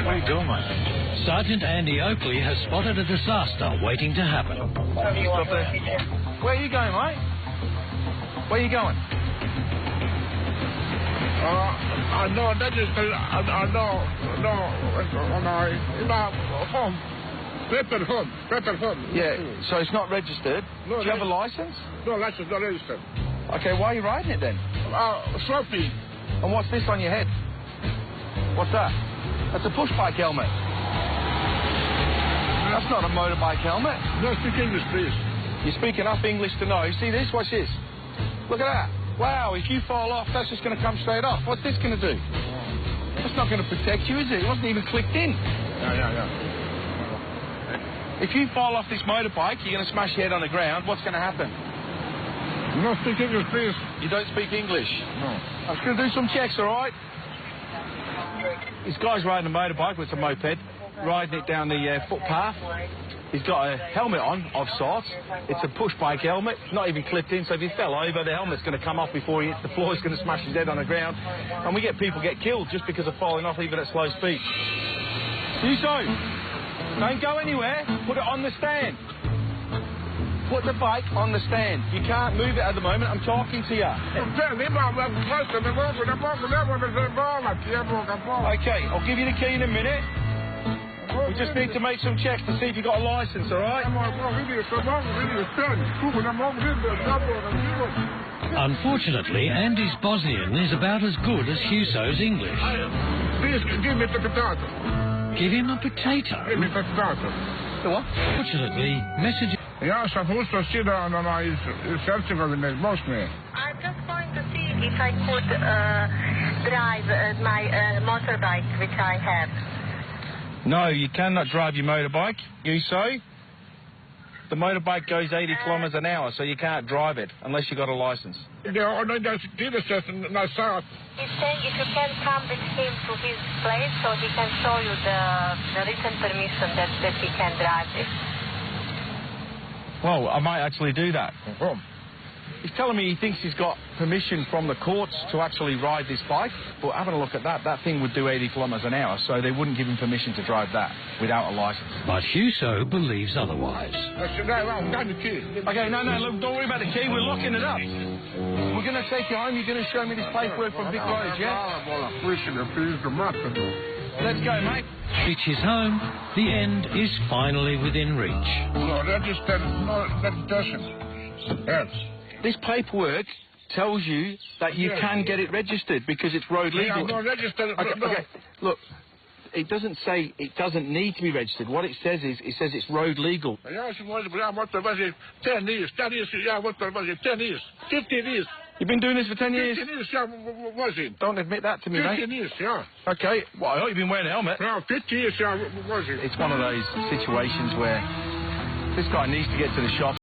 What are you doing, mate? Sergeant Andy Oakley has spotted a disaster waiting to happen. Stop there. Where are you going, mate? Where are you going? I know registered. I know home. Paper home. Yeah, so it's not registered. No, do you have a licence? No license, not registered. Okay, why are you riding it then? Sloppy. And what's this on your head? What's that? That's a push bike helmet. That's not a motorbike helmet. No, speak English, please. You're speaking enough English to know. See this? Watch this. Look at that. Wow, if you fall off, that's just going to come straight off. What's this going to do? That's not going to protect you, is it? It wasn't even clicked in. Yeah. If you fall off this motorbike, you're going to smash your head on the ground. What's going to happen? No, speak English, please. You don't speak English? No. I'm just going to do some checks, all right? This guy's riding a motorbike, with a moped, riding it down the footpath. He's got a helmet on, of sorts. It's a push bike helmet, not even clipped in, so if he fell over, the helmet's going to come off before he hits the floor. He's going to smash his head on the ground. And we get people get killed just because of falling off, even at slow speed. Don't go anywhere. Put it on the stand. Put the bike on the stand. You can't move it at the moment. I'm talking to you. Okay, I'll give you the key in a minute. We just need to make some checks to see if you've got a licence, all right? Unfortunately, Andy's Bosnian is about as good as Huso's English. Please give me the potato. Give him a potato? Give me the potato. The what? Fortunately, messages... Ja sam pustio sida iz Hercegovine, iz Bosne. I'm just going to see if I could drive my motorbike, which I have. No, you cannot drive your motorbike, Huso. The motorbike goes 80 kilometres an hour, so you can't drive it unless you've got a licence. He's saying if you can come with him to his place so he can show you the written permission that he can drive it. Well, I might actually do that. He's telling me he thinks he's got permission from the courts to actually ride this bike, but having a look at that, that thing would do 80 kilometres an hour, so they wouldn't give him permission to drive that without a licence. But Huso believes otherwise. Okay, no, look, don't worry about the key, we're locking it up. We're going to take you home, you're going to show me this paperwork from Vic Roads, yeah? Let's go, mate. Reach his home, the end is finally within reach. No, registered, no registration. Yes. This paperwork tells you that you can get it registered because it's road legal. Yeah, no, registered. Okay, look, it doesn't say it doesn't need to be registered. What it says is, it says it's road legal. 10 years, 10 years, 15 years. You've been doing this for 10 years? 15 years, yeah, was it? Don't admit that to me, mate. 15 years, yeah. Okay, well, I hope you've been wearing a helmet. Yeah, 15 years, yeah, was it? It's one of those situations where this guy needs to get to the shop.